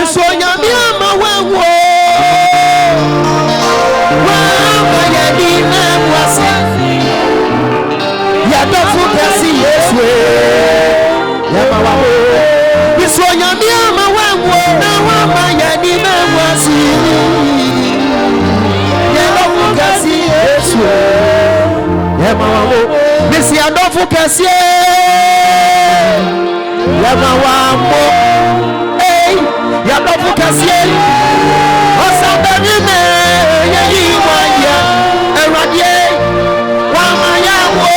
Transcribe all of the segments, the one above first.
Sonya Miama Wango. Wamayadina Wasi. Yadofu Kasi Yeswe. Yamawawo. Sonya Miama Wango. Wamayadina Wasi. Yadofu Kasi Yeswe. Yamawawo. Missy Yadofu Kasi. Yamawawo. Yadofu Kasi. Osabeni me yeyi wanya eradie wamayawo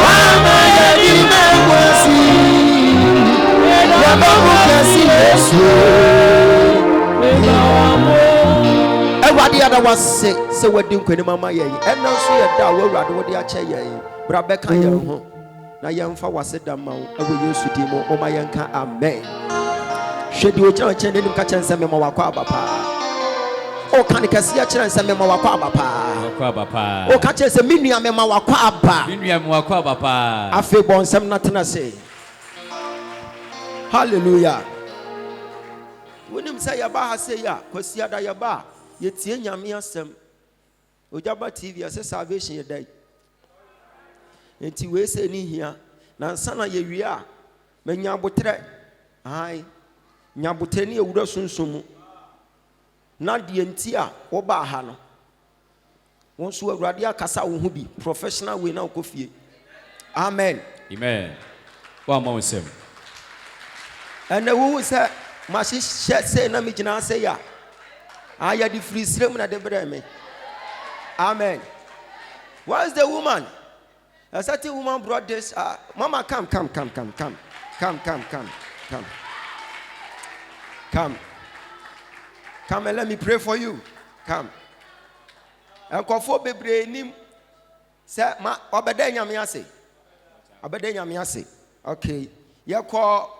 wamayayi me wasi Yadofu Kasi Yesu eradie ada wase se wadi nkwani mama yeyi ena so yeda wo urade wo de ache yeyi bra beka ye ho na yemfa wase dama wo ewo Yesu di mo o ma yenka amen. Shedi ocha chen denim ka chen se mema wakwa abapa o kan kase ya chen se mema wakwa abapa o ka chen se minua mema wakwa aba minua mema wakwa abapa afi bonsem na tena se hallelujah wonim se ya ba ha se ya kwasi ada ya ba ye tie nyame asem Ogyaba TV ase salvation ye dai enti we se ni hia na nsana ye wi a menya botre ai nyabotani ewura sunsumu na de nti a wo ba ha no won so awurade akasa wo hu bi professional way na okofie amen wa ma wonsem ana wo se ma se na me gina se ya aya di free srem na de bre me amen. Where is the woman? A certain woman brought this mama come and let me pray for you. Come. And kofo bebre nim. Say ma obede nyame ase. Obede nyame ase. Okay. Ye ko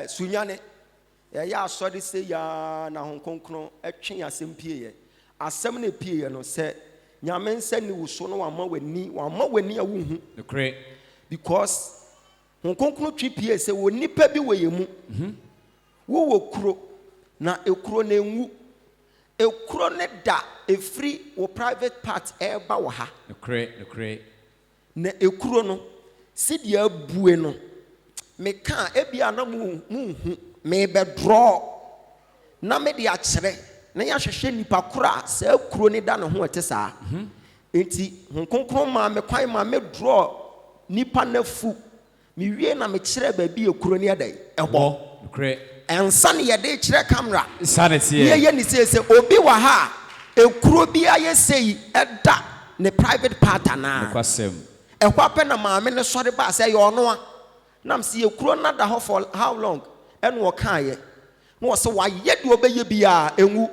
sunyane. Ya asori se ya na honkonkron etwe asem pie ye. Asem na pie ye no se nyame nsa ni wuso no wama wani awuhu. Okay. Because honkonkron twi pie se wo nipa bi we yemu. Wo kuro na ekuro na enwu ekuro ne da efri wo private part eba wo ha okay na ekuro no sidi abue no me ka ebia na mu me be draw na me de a kire na ya hwehwe nipa kura sa ekuro ne da ne ho ete saa enti honkonkron ma me kwan ma me draw nipa na fu me wie na me kire ba bi ekuro ne adai ebo okay and son ye de kire camera sanity ye ni say obi wa ha ekuro bi aye sei eda ne private part na kwasem ekwa pe na maame ne sori ba say yo no a nam se ekuro na da ho for how long en wo kan ye no so wa ye de obeye bia enwu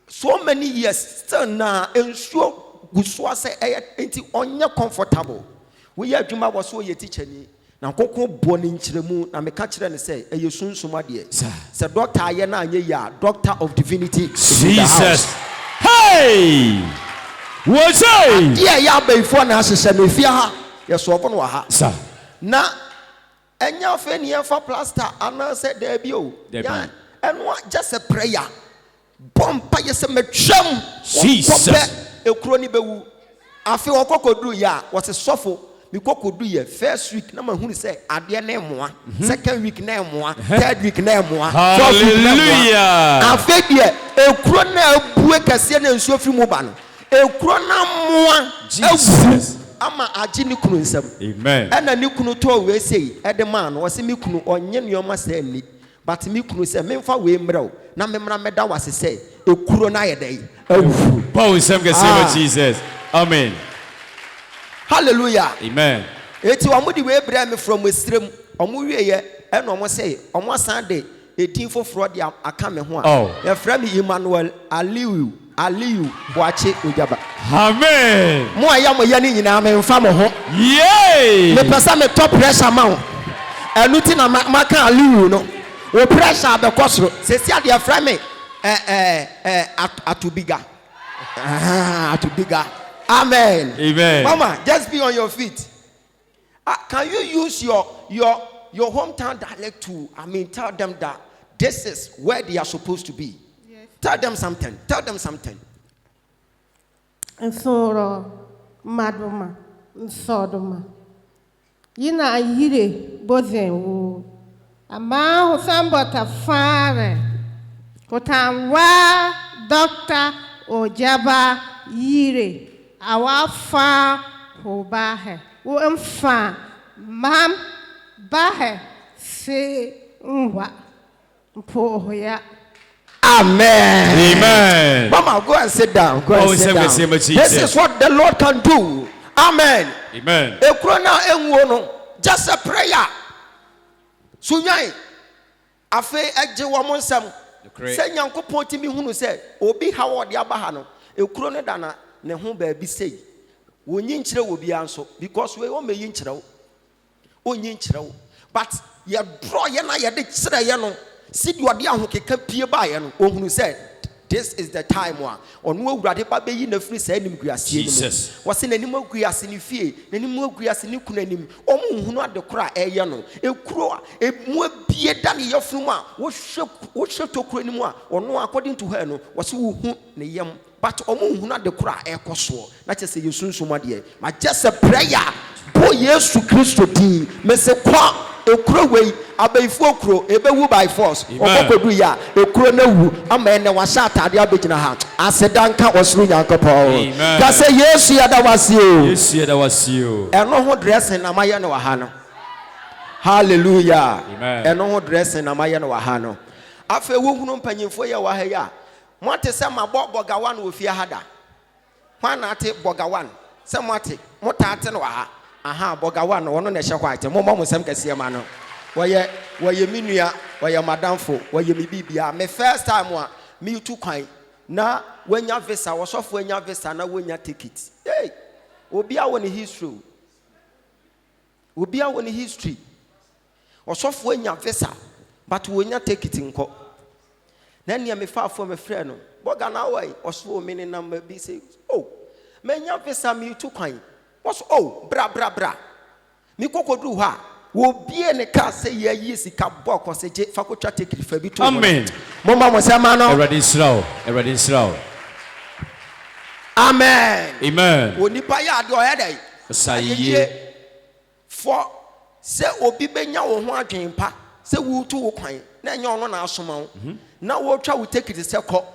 so many years still na ensuo guso say enti onye comfortable we ye adwuma wo so ye teacher ni na kokko boni nkyeremu na meka kire ne say eye sunsuma de se doctor aye na anye ya doctor of divinity Jesus. Hey, what's up? Yeah, ya before na hyehyɛ me fia ha ye so obo no ha sir na enya fe ne fa plaster ana say there bi o ya eno just a prayer bompa ye se metwam Jesus ekuro ni bewu afi okokoduru ya what sofo Mikokodu ye first week na mahunu say ade na emoa second week na emoa third week na emoa fourth week na emoa afedie ekuro na abue kase na nsuo firi mu ba no ekuro na moa Jesus ama agi ni kunu nsam amen ena ni kunu to we sei ede man wo se mi kunu onye nioma say ni but mi kunu say memfa we mrew na memra meda wase say ekuro na ye dai awu Paul nsam ke say Jesus amen. Hallelujah. Amen. Eti wamudi we bra me from esrem omo wieye e no omo say omo san de edin foforo de aka me ho a ye fra me Emmanuel Aliyu Boache Ogyaba. Amen. Mo aya mo ye ni nyina me mfa mo ho. Yay! Me pesa me top pressure ma ho. Enu ti na maka Aliyu no. O pressure be kosoro. Se si ade fra me atubiga. Atubiga. Amen. Amen. Mama, just be on your feet. Can you use your your hometown dialect too. I mean, tell them that this is where they are supposed to be. Yes. Tell them something. Tell them something. Nsoro maduma nsoduma. Yina yire bozenwu. Ama husambota fare. Kotanwa Dr. Ogyaba yire. Awa fa hobahe. Wo mfa mam bahe se nwa mpoya. Amen. Amen. Mama, go and sit down. Go and sit down. This is what the Lord can do. Amen. Amen. Just a prayer. Sunyai. Afe eje wa monsam. Say Nyankopon timi hunu say obi ha wo de abaha no. Ekuro ne dana ne ho ba bi sei. Wonyi nkyere wo bia nso because we o meyi nkyere wo. Onyi nkyere wo. But ye draw ye na ye de kyere ye no. See you are the one who can pay by and who said, this is the time one. Or no grade baby in the free send him Jesus. Was in any more grias in fear, any more grias in Ukunanim, who not the cry a yano, a crow, a more beer than your fluma, what should talk anymore, or no according to her, no, was who the young, but who not the cry a coswo, not just say you soon so my dear, but just a prayer. Boy, yes to Christo tea, Mr. Qua. A crow way, a bay for crow, a bay by force, or Bokobuya, a crow no, a man that was shot at the Abidjan hat. I said, Danka was through Yanko Paul. I say, yes, that was you. Yes, that was you. And no more dress in Amayano Wahano. Hallelujah. Amen. And no more dress in Amayano Wahano. After Wunum Penny for your Wahaya. Want to send my Bogawan with your Hada. One at it, Bogawan. Somewhat, Motatan Waha. Aha, Bogawan, one on the Shawite, Momo Samkasiamano. Why ye minia, why your madam for, why you may be my first time one, me too kind. Now, when your visa was off when your visa, now when your ticket. Hey, will be our history. Will be our history. Or soft when your visa, but when you take it in court. Then you may far from a friend. Bogana way, or so many number be say, oh, men your visa me too kind. What's oh, bra. Me koko do ha. Wo bie ne ka say ye sika bok or say fakocha take it for bi to. Amen. Mama mo say man Everybody slow. Amen. Amen. Onipa ya ade o hedai. Saye. For say obi benya wo ho adwen pa. Say wo tu wo kwan. Na nya ono na asoma wo. Na wo twa wo take it say ko.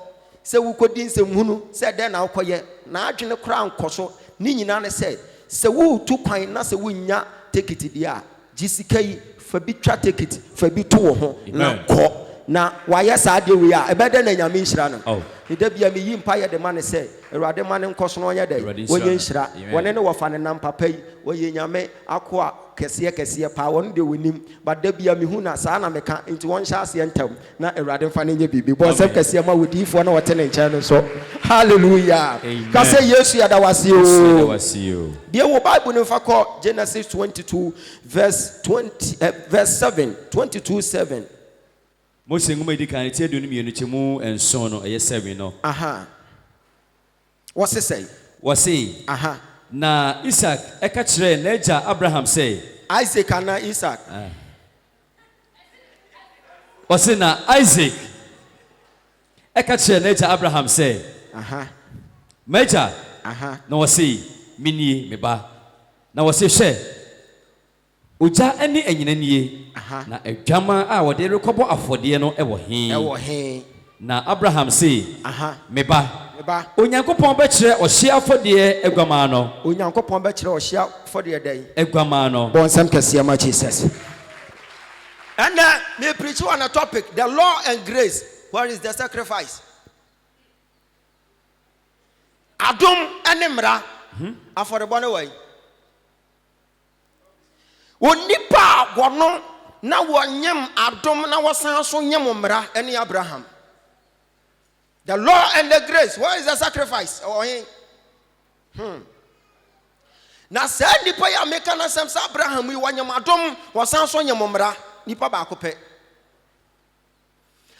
Say wo kodi nsem hunu. Say den na akoye. Na adwene kra nkoso. Ni nyina ne say se wo tu kwan na se wo nya take it dia jisika yi fa bi twa take it fa bi to wo ho na ko na wa yesa de we a ebede na nyame nhira no ida bia me yi mpa ye de man say erade man nkoso no nya de wonye nhira wone ne wo fa ne nam papa yi woye nyame akoa kese pa won de wonim but da bia me hu na sa na meka nti won hya ase entam na erade fa ne nya bibi bo se kese ma wodifo na wote ne nche no so hallelujah ka say yesu ya da wase o the Bible no fa call Genesis 22 verse 7 22:7. Mose ngoma di kan tie dunu mienu chemu enson no eye 7 no. What's it say? What say? Na Isaac eka kire na eja Abraham say. Isaac and Isaac. What say na Isaac eka kire na eja Abraham say. Meja. Na what say minie me ba. Na what say hwe. Oja ani enyinanie. Na edwama a wode rekobo afode no ewo he na Abraham say me ba Onyankopon be kire ohye afode egwama no Onyankopon be kire ohye afode dai egwama no bon sam kase ma Jesus. And me preach on a topic, the law and grace. What is the sacrifice? Adom enemra afode bone way onipa gono na wonyem adom na wasan so nyem mra ene Abraham. The law and the grace. What is the sacrifice? Na say nipa ya meka na sem sa Abraham yi wonyem adom wasan so nyem mra nipa ba ko pe.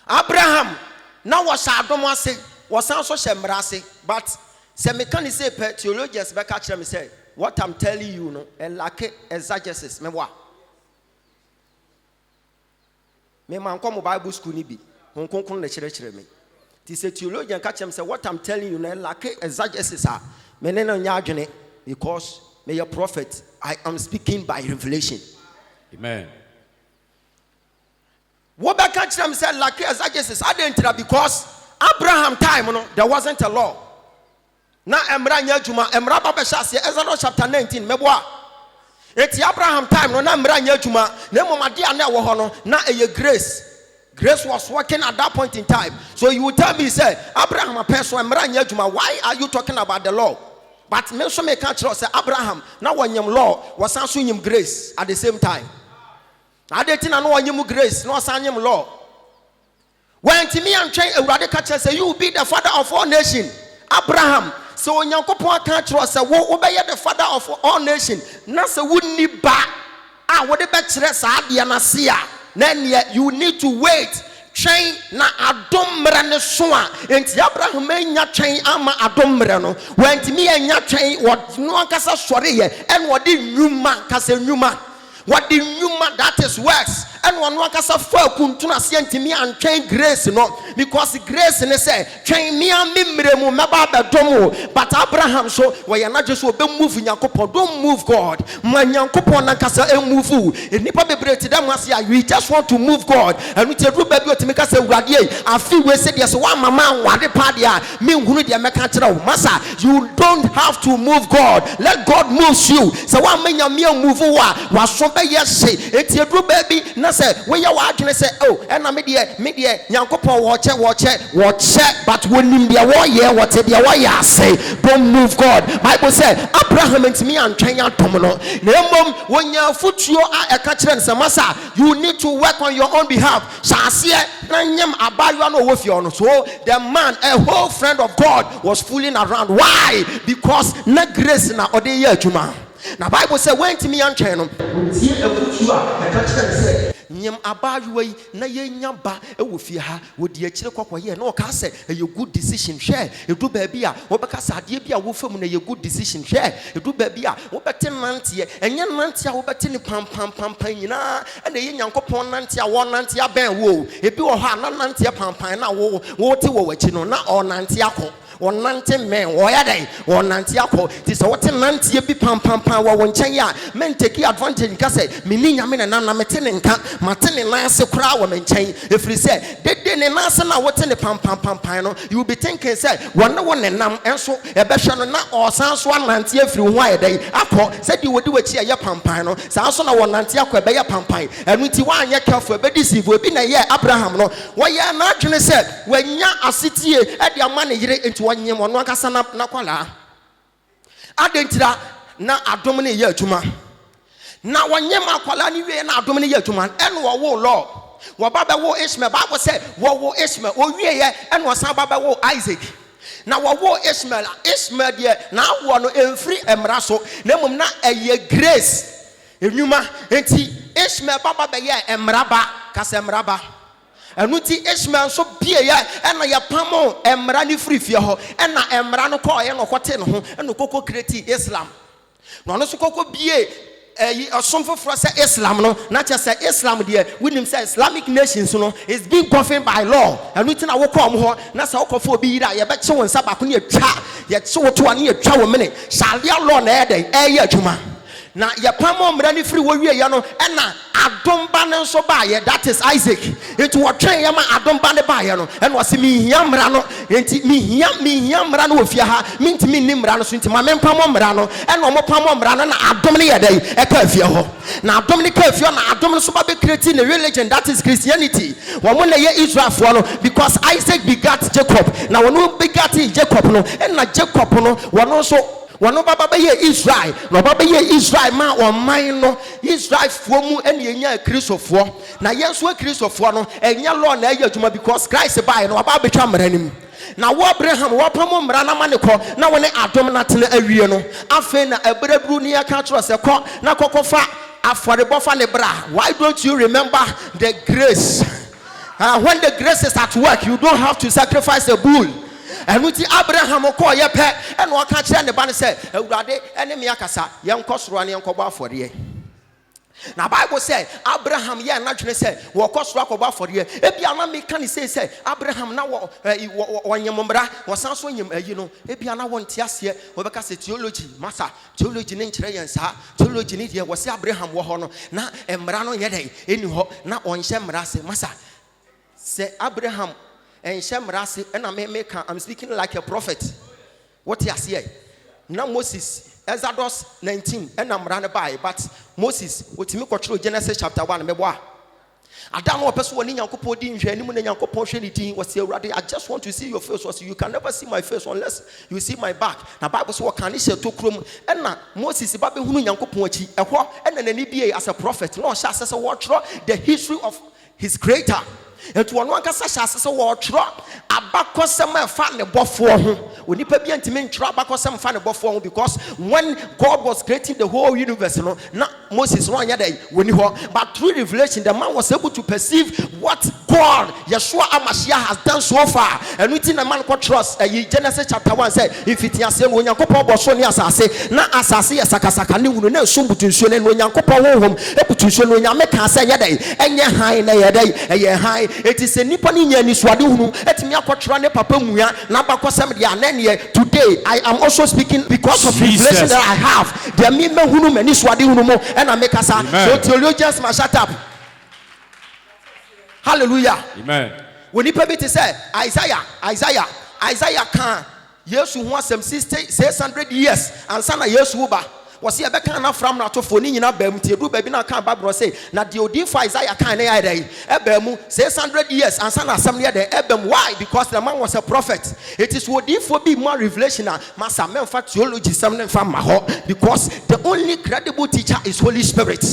Abraham na wasa adom ase wasan so hye mra ase, but se meka ni say pe theologians be ka kire me say what I'm telling you no and like exegesis me wa Me man come Bible school ni bi. Hon konkon na kyerɛkyerɛ me. Ti se theologian catch him say what I'm telling you na like exegesis a me ne no nya adwene because me a prophet. I am speaking by revelation. Amen. What back catch them say like exegesis I didn't because Abraham time no there wasn't a law. Na emra nya adwuma emra ba behye Exodus chapter 19 meboa. Eti Abraham time no na emra nya adwuma na momade ana wo ho no na eye grace. Grace was working at that point in time. So you will tell me, say, Abraham, a person, why are you talking about the law? But me so me can't say Abraham, now when you law was answering him grace at the same time. I didn't know you grace, no sign him law. When to me and train a radical church say, you will be the father of all nations. Abraham, so when you can't trust, say, obey the father of all nations. Nasa wouldn't need back. Ah, what the best Adianasia. Then you need to wait. Train na adomre ne so a enti Abraham anya train ama adomre no when me anya train what no akasa sore ye and what the nyuma kasa nyuma what the nyuma that is works and one akasa fa kuntuna se enti me and train grace no because grace ne say train me am memre mu meba bedom but Abraham so we are not just obe move Yakopon don't move God man Yakopon na kasa e move enipa bebre ti dem ase we just want to move God and we tell you baby o ti make say urade I feel we say there so one mama wade pa dia me nhunu dia meka kire wo masa you don't have to move God let God move you so one menya me move wa so be yes eti edru baby na say we ya wa adwene say oh and na me de Yakopon wo che but wonim dia wo ye what dia wo ya say don't move God Bible say Abraham and me and train atom no na mom wonya futuo a eka kire nse masa you need to work on your own behalf shase na nyem abayo na wo fie no so the man a whole friend of God was fooling around why because na grace na ode ye adwuma na Bible say when to me and train no tie efutuo a eka kire nse nyem abayo yi na ye nya ba e wo fie ha wo di akire kokoye na o ka say a good decision share edu ba bia wo be ka say ade bia wo fam na ye good decision share edu ba bia wo bete nante enye nante a wo bete ni pam nyina na ye Nyankopon nante a wo nante aben wo ebi wo ha na nante pam na wo te wo wachi no na o nante akọ on nante men wo ya dai on nante akọ ti so wo te nante bi pam wo nchen ya men take advantage ka say me ni nyame na mete ne nka mate ne nanse kura wo menchen efiri say dede ne nanse na wo te ne pam no you will be thinking say won ne nam enso e be hwe no na osan so anante afiri ho ayedai akọ say di wodi wachi aye pam no sa so na wo nante akọ e be ya pam enu ti wa anye careful e be deceive obi na ye Abraham no wo ye na adwene say wanya asetie e de ama ne yire enti wonyem ono akasa na kwala adentira na adom ne ye adwuma na wanyem akwala ni wie na adom ne ye adwuma eno wo law wo baba wo Ishmael Bible say wo Ishmael o wie ye eno san baba wo Isaac na wo Ishmael de na wo no emfiri emra so na mum na eye grace enwuma enti Ishmael baba be ye emra ba kasa emra ba anuti Ishmael so bie ye ena ye pamo emra ni free fie ho ena emra no ko ye no kote no ho eno koko create Islam no so koko bie asomfo for say Islam no na che say Islam there winim say Islamic nations no is being governed by law anuti na wo kom ho na say okofo obi yira ye be che won sabako ne atwa ye che wo to ne atwa wo mene sharia law na ye adwuma na ye pamo mra ni free wo wie ye no ena adomba ne so ba ye that is Isaac into what train ye ma adomba ne ba ye no ena wase mi hia mra no enti mi hia mra no wo fie ha minti mi ni mra no so enti ma me pamo mra no ena mo pamo mra no na adom ne ye dai e ka fie ho na adom ne ka fie na adom no so ba be create a religion that is Christianity wo mo na ye Israel for no because Isaac begat Jacob na wo no begat Jacob no ena Jacob no wo no so wano baba be ye Israel no baba ye Israel ma o man no Israel fo mu ene enya Kristofo na yenso Kristofo no enya law na eye adwuma because Christ buy no baba betwa mranim na wo Abraham wo pamo mra na mane ko na woni adom na tene awie no afen na ebrebru ni aka tro se ko na kokofa aforebofa ne bra why don't you remember the grace when the grace is at work you don't have to sacrifice a bull. And with Abraham ko ye pe and waka kire ne ba ne say awurade ene me akasa ye nkosoro ne nkoba afore Now Bible say Abraham yeah naturally say wako soro akoba for ye ebi ana me kan say Abraham na wanyemmbra wasanso nyem no ebi ana wonte ase obeka say theology masa theology ne nkire yen sa theology ne de wo say Abraham wo ho no na emmra no ye den eni ho na onhye mmra se masa say Abraham enhye mmra se na me kan I'm speaking like a prophet what you say na Moses Exodus 19 and I'm running by, but Moses, what me control Genesis chapter 1, meboa. I don't know a person when Yankopo didn't share anyone in Yankopo anything was here. I just want to see your face. So you can never see my face unless you see my back. Now, Bible says, what can he say to Krum? And now, Moses, Baby Hunu Yankopo, and then an EBA as a prophet. No, Shas as a watcher, the history of his creator. And to one case, Shas as a watcher, Abako Sama fan the buffalo. We need to be intimate Abako Sama fan the buffalo because when God was creating the whole universe, not Moses one day when you but through revelation, the man was able to perceive what God, Yeshua Amashia, has done so far. And within a man called trust, Genesis chapter 1 said, if it is a when Yankopo Bosoni Asase, not Asasi Sakasakani, who know Sumbutution, and when Yankopo home, Eputution, when Yameka say a day, and your high, and a high. It is a Nipponi and Iswadu, et me Akotrane Papamuya, Nabakosam Yanenia. Today, I am also speaking because of revelation that I have. The Mima Hunum and Iswadi Hunumo, and I make us so theologians must shut up. Hallelujah. Amen. When you permit to say, Isaiah can, yes, who wants some 600 years, and Sana yes, Uba. Was here back enough from not to phone in a bem to do baby not come back say now the OD for Isaiah can ebemu 600 years and son assembly there ebem why because the man was a prophet it is what if for be more revelation master men for theology something from my because the only credible teacher is Holy Spirit.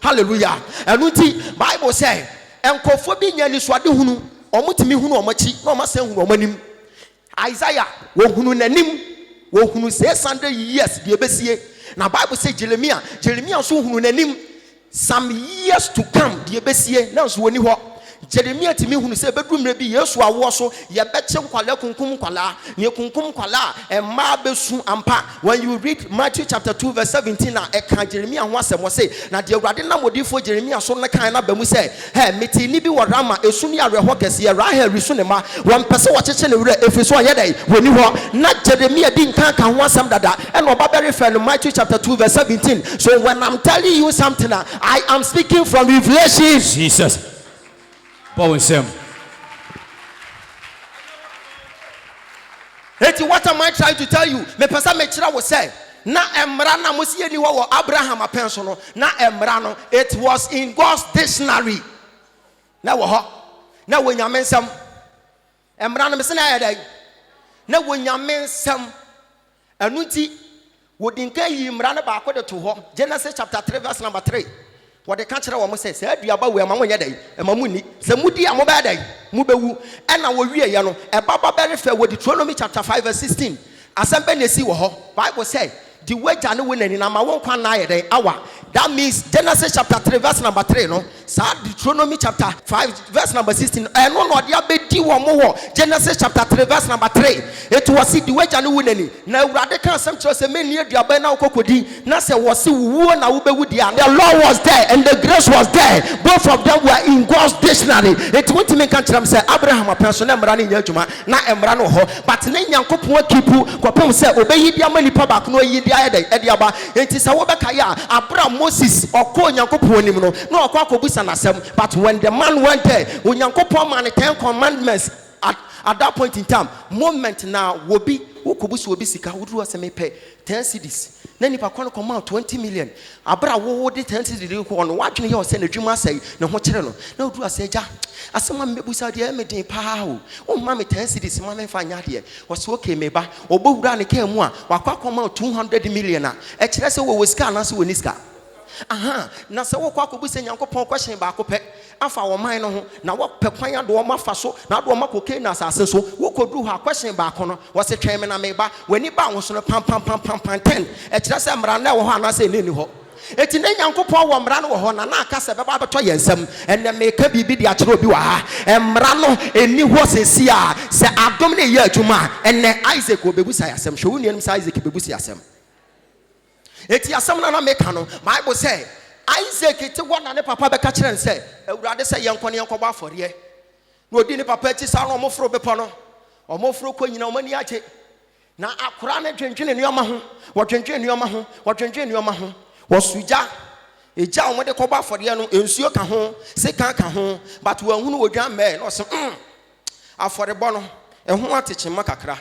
Hallelujah. And what Bible say and kofobi nyani swade hunu omutimi hunu omachi no ma se hunu omanim Isaiah wo hunu nanim wo hunu 600 years the ebesie. Now Bible says Jeremiah so hunu nanim some years to come the ebesie now so woni ho Jeremiah timi hunu say bedrum bi Yesu awo so ye beche kwala kunkum kwala ne kunkum kwala e ma besu ampa. When you read Matthew chapter 2 verse 17 na e kan Jeremiah ho asem say na de awurade na modifo Jeremiah so na kan na ba mu say he meti ni bi worama esu ni areho kese Rahel risu ne ma wan pese wo cheche ne wura efiso ye dai woni ho na Jeremiah din kan ho asem dada and oba be refer no Matthew chapter 2 verse 17. So when I'm telling you something I am speaking from revelation. Jesus. What am I trying to tell you? Me pesa me chira wo say na emra na mosie ni wo Abraham apenso no na emra no it was in God's dictionary. Na wo ho na wo nyamensam emra no me se na ayedai na wo nyamensam anuti wo dinka yi emra no ba akode to ho Genesis chapter 3 verse number 3. What the country was say, Aduaba, where Mamma Yaday, and Mamuni, Samudi, and Mobadai, Mubewu, and our Yano, a Baba Berry Fair with Deuteronomy chapter 5 verse 16. As some Benny see what Bible say, the way Janu winning in our 1 hour. That means Genesis chapter 3 verse number 3, no? Deuteronomy chapter 5 verse number 16. And no, more. Genesis chapter 3 verse number 3. It was the way Janu winning. Now, radical some choice a man near Diabena Kokodi. Nasa was who na ube with the law was there and the grace was there. Both of them were in God's dictionary. It went to make country say Abraham a person running Yajuma, na Emrano ho, but Nyan Kopu Kipu, Kopum said, Obey Diamani Pabak, no Yidia Ediaba. It is a Wabakaya, Abraham Moses or Ko Yankopo no Kwakobus and Asem. But when the man went there, when Yankopo man 10 commandments at that point in time, moment now will be Ukubus will be sick. I would do as I may pay 10 cities. Then if I can't come out 20 million, Abra would 10 cities on watching your send a dreamer say, no what channel. No do I say, Ja, as someone maybe said, the Emily Pow, oh, mammy 10 cities, mammy fine here was okay, maybe, or Bogran came one, or come out 200 million. Actually, so we scan us with Niska. Aha, na se wo kwa kobu se Nyankopon question ba ko pe afa wo man no ho na wo pekwan do ma fa so na do ma koke na asase so wo kodu ha question ba ko no wo se twem na meba wani ba wo so no pam 10 e kire se mra na wo ho ana se ni ho eti na Nyankopon wo mra no wo ho na na aka se beba beto yensam enne meka bibi di akire obi wa ha mra no eni ho sesi a se adom ne ye adwuma enne Isaac obebu sa yasem hwe wo nuanim sa Isaac bebu sa yasem. Eti asem na meka no Bible say Isaac te one and papa be catcher and say, rather say young Conny Uncle for ye. No dinner papa sa no mofro bepono, or mofro queen no money at it. Now I cran drinking in your mahu, what drinking in your mahu, what drinking in your mahu, was Suja. A jam when the coba for the ano, and so can home, say can't come home, but who would jam man or some for the bono, and who want teaching Macacra.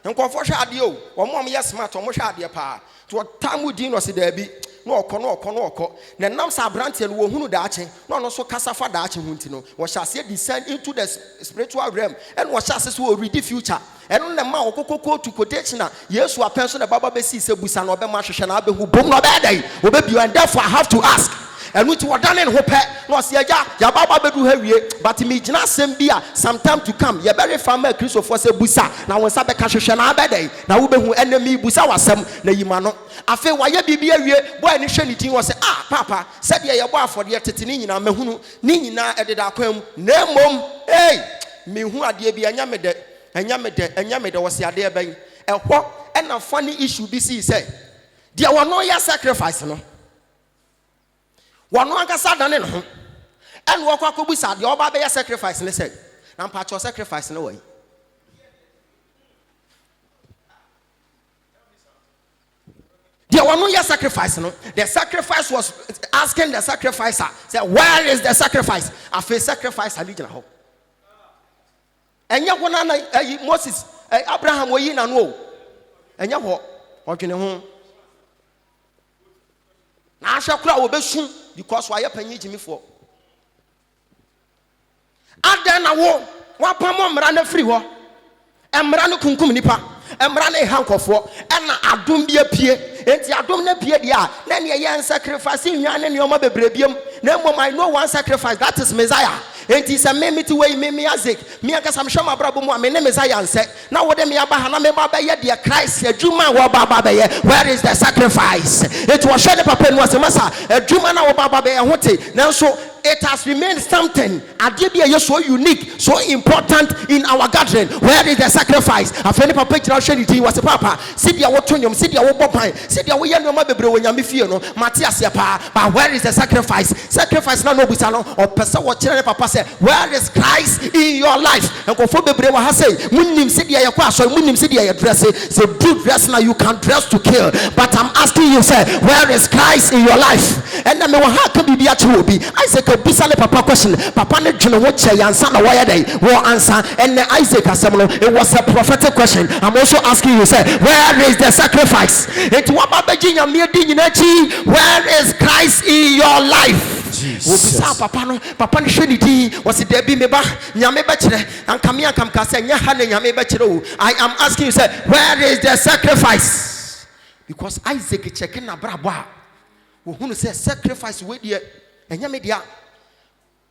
And for shadio, or mom, yes, smart or mushadia pa. To a time with Dino see there be no corno. Then now Sabranti and who dachi, no so Casafa dachi huntino, was shall say descend into the spiritual realm, and was shall say will read the future. And on the mouth to quotation, yes, who are person about Bessie, Busan or Bemashana, who boom no bad day, will be you, and therefore I have to ask. And which were done in hope, no, see, Yababa bedu heavy, but me jina sembia, sometime to come. Ye very farmer Christopher se busa, now when Sabe Kashana bade, now who enemy busa was some, the Yimano. I feel why ye be here, boy, initially was say, Papa, said ye your for the Tetinina, Mehunu, Nina, added Aquam, Nemom, hey, me who are dear be a yamede, and yamede was the idea bay. And what, and a funny issue BC say, there were no ya sacrifice, no. One can start done in home. And walk up with sad, your baby sacrifice, and they said, I'm part your sacrifice in a way. There were no your sacrifice, no. The sacrifice was asking the sacrificer, say, where is the sacrifice? I feel sacrifice, I need to hope. And yet, one Moses, Abraham, were in and woe. And you what you know? I shall cry over soon. Because why you paying Jimmy for? And then I walk. What Pamon ran free war? And Marano Kunkum Nipa. And Marane Hanko for. And I don't be a peer. And I don't appear. Then you sacrificing you and your mother brebium. No more, I know one sacrifice. That is Messiah. It is a meme to way me Isaac. Me as I'm sure my brother, my name is Messiah. Now what me Abahana me Baba dear Christ, a Juma wa Baba. Where is the sacrifice? It was shed up and was a massa, a Juma wa Baba and now so it has remained something. Adibia is so unique, so important in our gathering. Where is the sacrifice? A friend of picture was a papa. Sidia Watunium, Sidia Wopai, Sidia Wayano Mabro when Yamifino, Matthias Yapa. But where is the sacrifice? Sacrifice no Bisano or Pesa Watcher Papa said, where is Christ in your life? And Kofobe Brewa has said, Munim Sidia Yakwaso, Munim Sidia dress, so do dress now you can dress to kill. But I'm asking you, say, where is Christ in your life? And then how can be the Isaac Bisale Papa question, Papa ne Juno Wacha Yansan why day war answer and Isaac Asamono. It was a prophetic question. I'm also asking you, say, where is the sacrifice? It where is Christ in your life? Jesus. Papa ne Trinity was it Debbie Meba Nyame Bachelor and Kamia Kamkasa Nyahane Nyame Bachelor. I am asking you, say, where is the sacrifice? Because Isaac checking a braba who says sacrifice with you and Yamedia.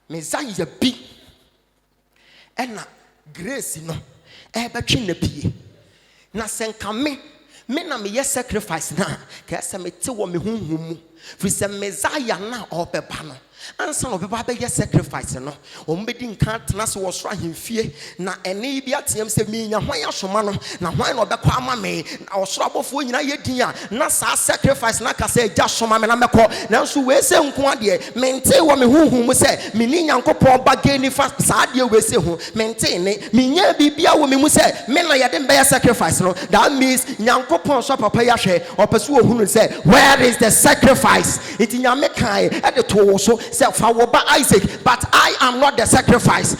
Messiah be and grace no between the pie na senkame me na me yes sacrifice na kesa me te wo me hunhum fi se Messiah na obeba no ansa no beba be yes sacrifice no o mbedi nka tena se wo so ahemfie na ene bi atiem se me nya hwan asoma no na hwan no obekọ ama me na osoro abofo nyina yedin a na sa sacrifice na ka se ja soma me na mekọ na nso we se nko ade mente wo me hunhum se me ni nyankopon ba gani fa sa ade we se ho mente ne me nya bibia wo me mu se me na yede be sacrifice no that means nyankopon so papa ya hwe opeso ohunu se where is the sacrifice it nyame kai e de to so say Isaac, but I am not the sacrifice.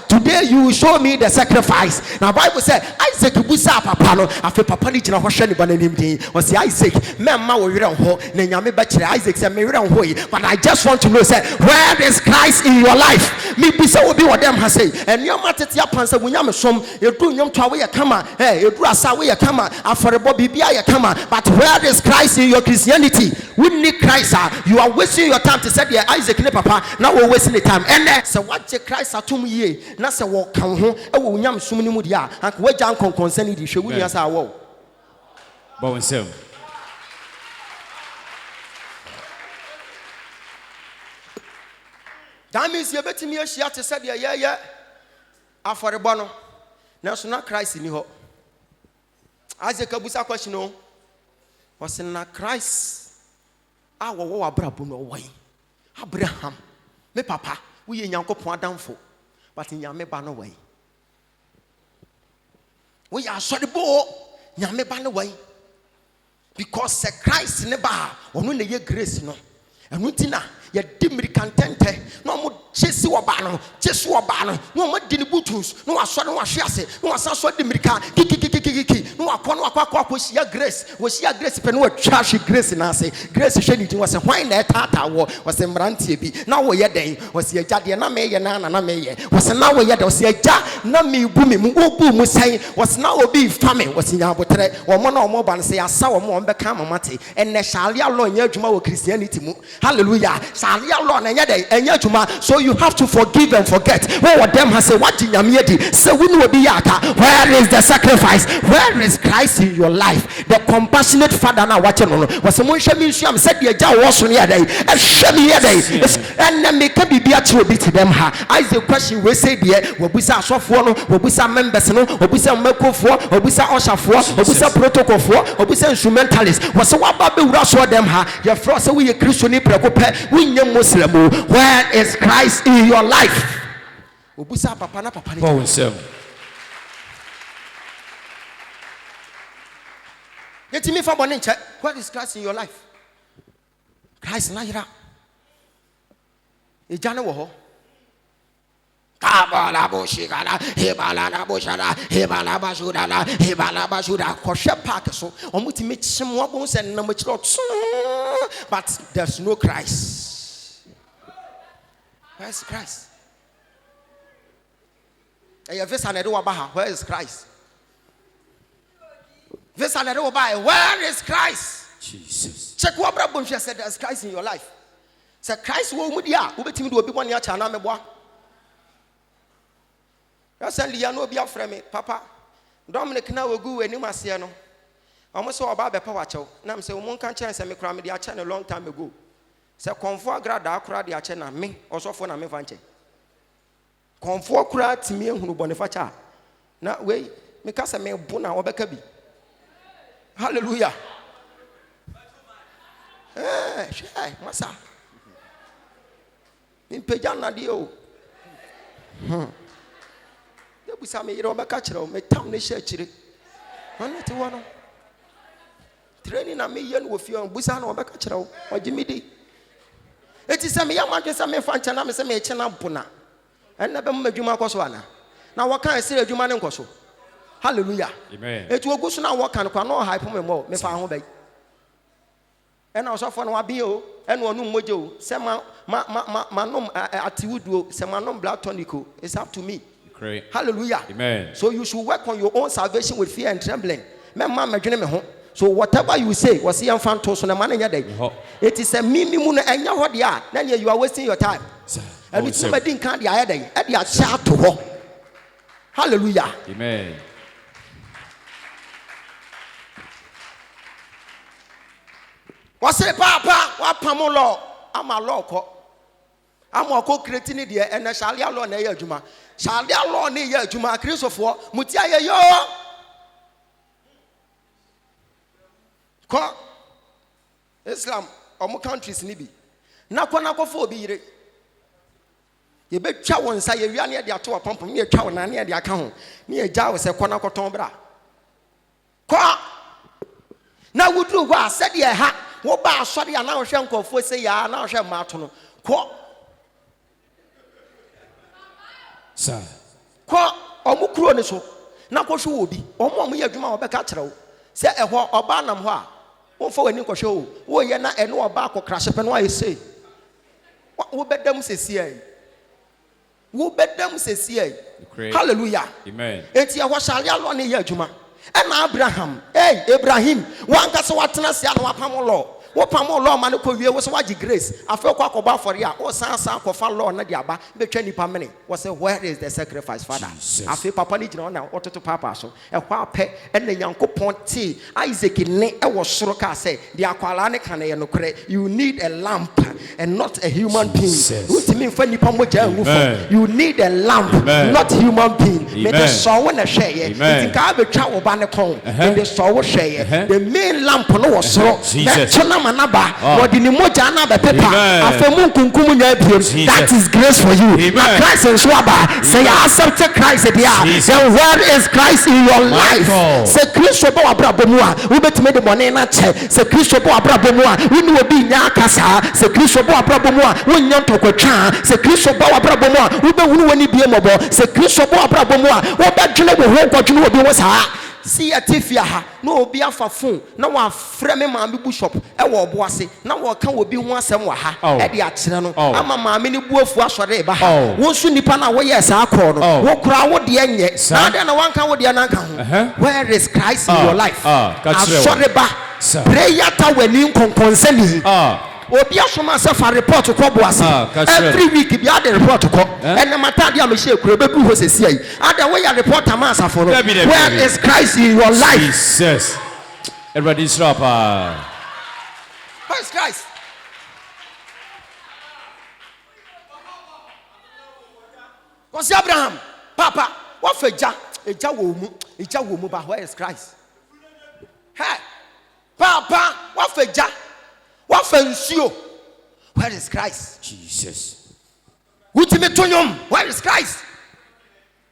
Today you will show me the sacrifice. Now Bible said Isaac busa papa no afi papa ni gina hwehwe ne ba nanim din. Was Isaac memma wo were ho na nyame ba kire Isaac say me were ho yi, but I just want to know say where is Christ in your life? Me bisa obi wo dem ha say enioma tete apansa wunyame som edu nyom to awe kama edu asa we kama aforebo bibia ye kama, but where is Christ in your Christianity? We need Christ. You are wasting your time to say Isaac ne papa na wo wasting the time ene se wache Christ atum ye na se wo kan ho e wo nyam sum ni mu dia anka waja nkonkonsa ni di hwe wunia sa wo bo nsem that means you betimi ahia te se de ye aforebo no na so na Christ ni ho. Isaac abusa question no was na Christ wo abrabo no wai Abraham me papa we ye Nyankopon adamfo but nyame ba no wai we are sorry bo nyame ba no wai because Christ ne ba ono ne ye grace no enu tina ye dimirikan tente no mo chesi oba no no mo di ne butus no aso no ahwe ase no asa so dimirika kiki no akọ sia grace wo sia grace pe no atwa hwe grace na ase grace hwe ni tin wo se hwan na etata wo se mrantie bi na wo ye den wo se agade na me ye na me ye wo se na wo ye den wo se agya na me bu me mu obu mu sai wo se na obi fame wo se nya botere wo mo na wo mo ba no se asa wo mo be ka mamate enne sharia law nya adwuma wo Christianity mu hallelujah sharia law na nya den enya adwuma so you have to forgive and forget what them has say what nyame di say we no be yaka where is the sacrifice where is Christ in your life the compassionate father na watch no was mo hwe mi nsuam said the agya wo so ne yadai e hwe mi yadai and me ka bibia che obi to them ha is the question we say there wobusa asofo no wobusa members no wobusa makofo wobusa oshafo wobusa protocol fo wobusa instrumentalist was what ba wura so them ha your fro say we Christian ni preko pe we nyem Muslim where is Christ in your life obusa papa na papa ni oh nsem yeti mi fa bone nche where is Christ in your life Christ na yira ejane wo ho kabala boshigala hebala na boshara hebala bashudala hebala bashuda koshe park so omuti me chimwa bon se na machiro but there's no Christ. Where is Christ? Where is Christ? Where is Christ? Jesus. Check what Brother Bonfia said. There's Christ in your life. Say Christ will be there. Ube timi do obi one ya chana me boa. Ya send ya no be afre me papa. Dominic na wegu eni mase no. Omo so oba be pa wa chew. Na me say omo kan chen say me kra me dia che a long time ago. Say konfo agrada akra dia che na me osofo na me vanche. Konfo akra timi ehunu bonifa cha. Na we me ka say me bu na obeka bi. Hallelujah. Shy, masa. In Pejana dio. There was some Robacatro, me town the church. One training a million with you and Busan or Bacatro or Jimmy D. It is some young man, some Fanchana, some Chanapuna. And never Majuma Coswana. Now, what can I say, Juman and Coso? Hallelujah. Amen. It will go so now what can no hype me more, me found home. And also for no bio and one mojo, Sama Manum Atiudo, Samanum Blatonico. It's up to me. Great. Hallelujah. Amen. So you should work on your own salvation with fear and trembling. So whatever you say, was here fan to so man day. It is a minimum and you are wasting your time. And it's somebody can't the other day. At your chat to walk. Hallelujah. Amen. What's it, Papa? What Pamolo? I'm a local. I'm a co-creating it here, and I shall yell on a Juma. Shall yell on a Juma, Christopher, Mutia yo. Ko Islam, or more countries, Nibi. Nakwanako for be. You bet chow and say you are near the tour pump near chow and near the account. Near Jaw said Konako Tombra. Ko now would do what said ye ha. What about sorry and now shanko for say ya now shall Martin. Ko Sir. Ko Omukroneso. Nako show be. Or more me a Juma or Becatro. Say a what or Barnum wa. One for a Nico show. Oh, you're not a no back or crash up and why you say. What would bet them say? Who bet them say? Hallelujah. Amen. It's your wash all on a Juma. And Abraham, hey, Abraham, one cast what Tennessee and Wapamolo. What Pamolo Manako was what grace. I felt quite about for ya, or Sansa for Fallo Nadiaba, the 20 per minute. Was a where is the sacrifice, Father? I feel Papa Nijon now, or to Papa so. A while pet and the young Ponti, Isaac in Ne was Soroka say, the Aqualanic and no credit. You need a lamp and not a human being. Jesus. Amen. You need a lamp, Amen. not human being. Amen. Amen. The main lamp was Jesus. That is grace for you. Amen. Christ and Swaba. Say, I accepted Christ. Then where is Christ in your life? Say, Christ Abra we bet me the money na che. Say, Christ Abra we know be nyakasa. Say, Christ Abra we nyanto kwetwa. Say, Christ Abra we be wunu wani bi emobo. Say, Christ Abra we be dwene wo ho kwadwene obi wo saa. See a tifia ha no obi afa phone na wa frɛ me maame bishop e wo oboase na wo ka obi ho asɛm wa ha e de akyerɛ no ama maame ne buafu asɔre ba ha wo nso nipa na wo yɛ saa kɔ no wo kura wo de nyɛ na de na wanka wo de na nka ho. Where is Christ in your life? Asɔre ba prayer tower ni konkonse obi asoma se fa report ko boase every week bi ade report ko and matade am she kuro bebu ho sesi ai ade we ya report am asafo no. Where is Christ in your life? Jesus. Everybody stop. Where is Christ? Because Abraham papa what feja eja wo mu ba where is Christ? Hey papa what feja what fancio? Where is Christ? Jesus. Where is Christ?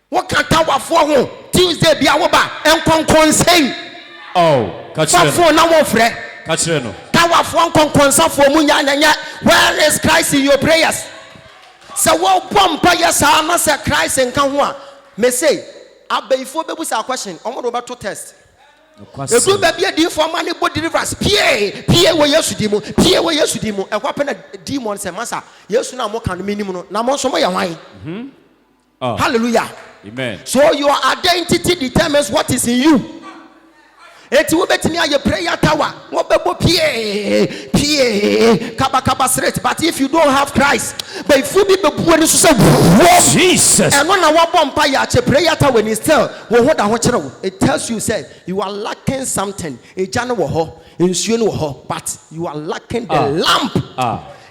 What can tower for home? Tuesday be our ba and conconsent. Oh, catch for now of fre. Catch no. Tower for conconsent for munya. Where is Christ in your prayers? So what bomb prayers are not say Christ and Kanwa. May say, I before baby say a question. I'm about to test. The group baby a for money but deliverance. PA where yesterday, PA where yesterday, and what pen a demon say, Massa, yes, now more can minimum, now more so my wine. Hallelujah. Amen. So your identity determines what is in you. It will be near your prayer tower. What PA, Kaba straight. But if you don't have Christ, but if you be Jesus, and when I want to prayer tower when it's still, it tells you, say, you are lacking something. A general, but you are lacking the lamp.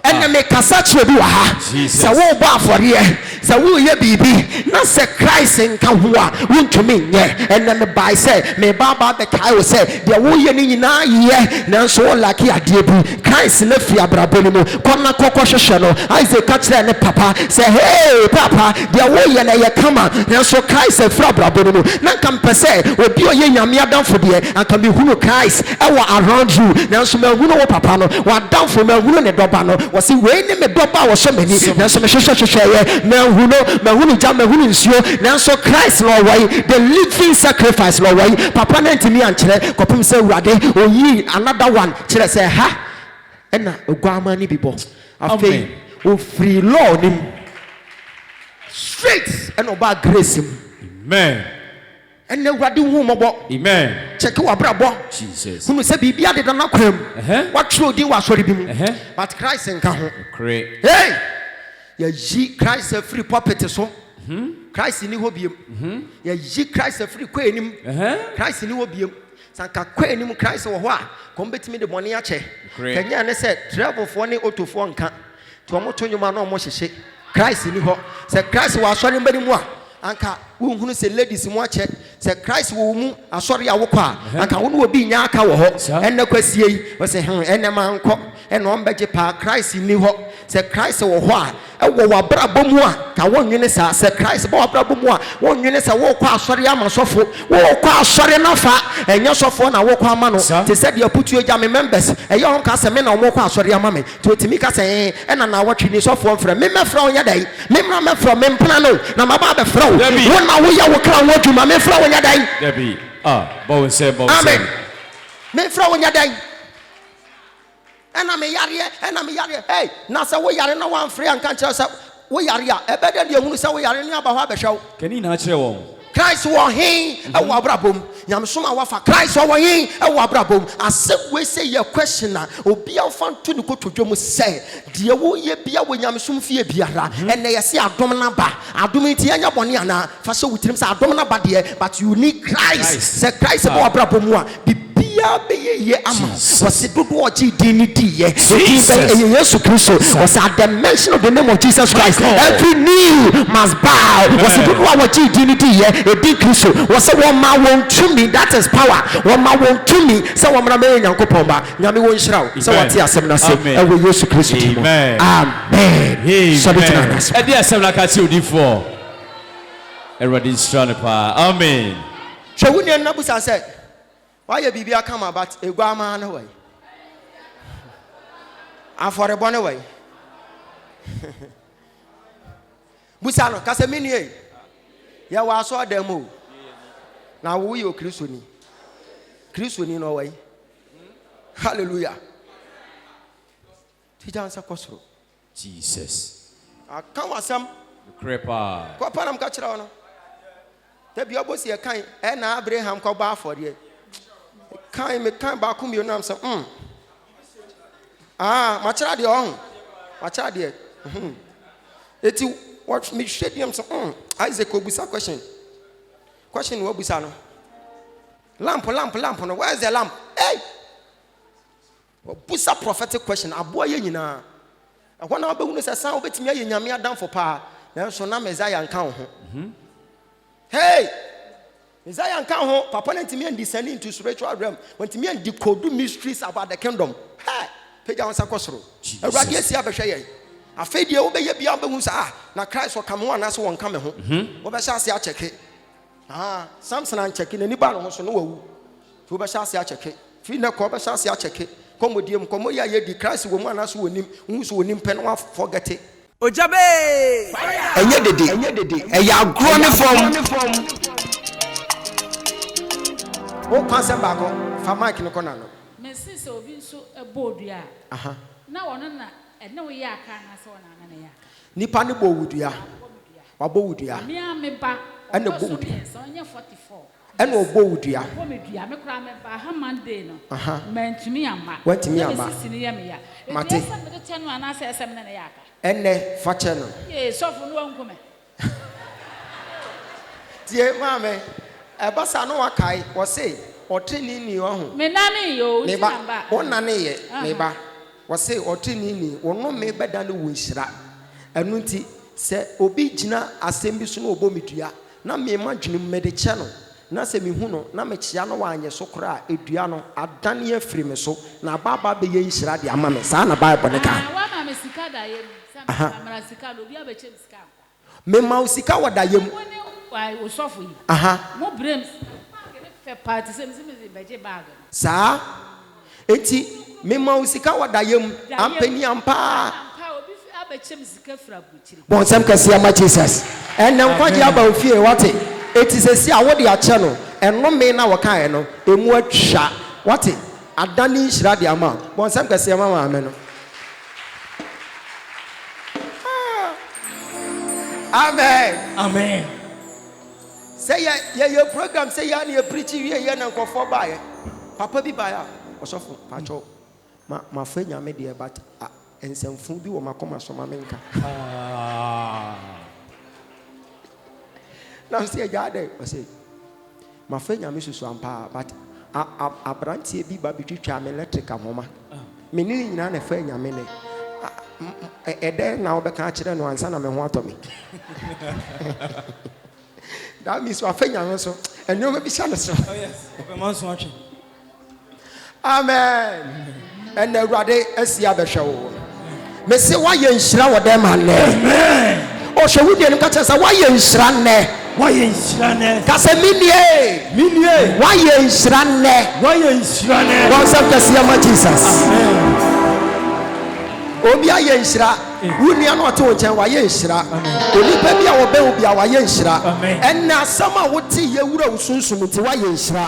And make a such will be so wo ba for here so wo ye bibi na say Christ nka ho a wonto me nye and then by say me baba the kai will say the wo ye ni na ye na so like ade bu Christ na fi abrabo ni mu kona kokko hwehwe no Isaac ka kire ne papa say hey papa the wo ye na ye kama na so Christ fi abrabo ni mu na nka mpese obi o ye nyame adamfo de anka me hunu Christ e wa around you na so me hunu wo papa no wa adamfo me hunu ne doba no was he waiting me doba was so many na so me hwehwe me hunu jam me hunu nsuo na so Christ no way the living sacrifice no way papa na ntimi ankyere kopem say urade oyi another one kyere say ha na oguama ni bibo afei o free law nim straight and oba grace him. Amen. And the urade hu mobo. Amen. Check wa brabo Jesus. Who say bibia de na kwam what true di wa sori bi mu but Christ nka ho. Great. Hey ya yi Christ a free property so Christ ni ho biem ya yi Christ a free kwanim Christ ni ho biem sanka kwanim Christ wo ho a kom betimi de bone a che kanya ne say travel for ne auto for nka to mo to nyuma na mo hyehye Christ ni ho say Christ wa sori mbani mu a anka wo hunu say ladies mu a che say Christ wo mu asori a wo kwa anka wo no obi nya aka wo ho enne kwasie yi wo say enne man ko enne on beje pa Christ ni ho say Christ wo ho a e wo wabrabo mu a ka wo nwene sa say Christ bo wabrabo mu a wo nwene sa wo kwa asori amasofo wo kwa asori na fa enye sofo na wo kwa ama no te say de putu oja me members e ye on ka say me na wo kwa asori ama me to otimi ka say ena na watwe ni sofo mfra me mefra onya dai me mra mefra me mpana no na maba be fra wo na wo ya wo kra wo dwuma me fra onya dai Debbie bo say amen me fra onya dai and I'm a yari, hey, Nasa, we are no one free and can't tell us. We are ya, a better than you say we are in about show. Can you not show? Christ war he, a wabrabum, Yamsuma wafa, Christ war he, a wabrabum. As said, we say your questioner, or be a fun to go to Jomus say, dear, wo ye be a when Yamsum fear biara, and they say a domina ba, a domitiana boniana, for so with him, a domina ba dear, but you need Christ, said Christ about wabrabumwa, be bibia be ye ama was it do what ye dignity ye Jesus Christ was at the mention of the name of Jesus Christ every knee must bow was it do what ye dignity ye a big Christ was a one man won't to me that is power one man won't to me so one man may yankopon ba nyame won shiraw so what ye asem na say e we Jesus Christ amen amen so bitina e dia asem na ka ti odi for everybody strong pa amen so wuni na busa say why ye bibia come but egwa ma na way afore bone way busa no kase mini e ya wa so adam o na wo ye o kristoni no way hallelujah tijan sa kosoro Jesus aka wasam crepa ko panam ka kira no te bia bosi e kan e na Abraham ko ba afore kan me kan ba ku mi onam so ma kira de on ma kira de eti what me shedium so Isaac obusa question wo busa no lamp no where is the lamp hey busa prophetic question aboa ye nyina ahwa na obehu no se san obetimi aye nyame adam for pa na so na Messiah nka ho hey Messiah nka ho papa na ntimi and descend into spiritual realm wantimi and decode mysteries about the kingdom hey peja won sakosoro awurade asia behwe ye afedie wo beye bia obehu sa na Christ won kame na so won kame ho wo be sha asia cheke Samson an cheke na ni ba no ho so no wawu wo be sha asia cheke fi na ko be sha asia cheke komodiem komo ya ye di Christ wo mu ana so wonim hu so wonim pe no forget it Ogyaba enye dede eya agro ne form o concept ba ko fa mic no kona no me sisi obi nso ebodua na wono na ene wo ya aka na se wona na ya nipa ne bo wudua wabo wudua me ameba ene bo wudua so onye 44 ene obo wudua bo medua me kra me ba ha Monday no mantumi amma wantumi amma sisi ne ya me ya mate ese me de tenu ana se esem na ya aka ene fache no ye sofu no wankume tie mame ebasa no wakai wo say otini ni ohu me nani yo neba onane ye neba wo say otini ni wono me beda no wo nhira enu nti se obi gina asem bi so no obo medua na me madwene mede che no na se me hu no na me chia no wanye so kora edua no adane afiri me so na baba be ye nhira de ama me sa na bible ne ka wa ma me sika da ye amara sika do bi abechem sika me ma usika wada yem woni wai wo sofu yi mo brems fe party se me beje bag sa enti me ma usika wada yem ampani ampa obi abechem sika fra buchiri bon sam kase ama Jesus enam kwaje aba ofie wate eti se si awode a che no eno me na wokan no emu atwa wate adani nhira de ama bon sam kase ama ma me no amen say your program say ya na preach we na nkofo baaye papa bi baaya osofo pacho ma fa nyame de but ensemfu bi wo makoma so ma menka na say ya dey o say ma fa nyame susu ampa but abrantie bi ba bitwitwa me electric amoma me ni nyina na fa nyame ne ede na obeka kire no ansa na me ho atomi that means we afenya no so eno me bi sha no so oh yes obeman so atwe amen and Awurade asia behwe wo me se wa ye nhira wo dem ane amen o hwe wudi enim ka chesa wa ye nhira ne ka se minie wa ye nhira ne God save kasia ma Jesus amen obi aye nhira wunia no to nchen wa ye nhira onipa bia wo be obi a wa ye nhira enna asama wo ti ye wura usunsum ti wa ye nhira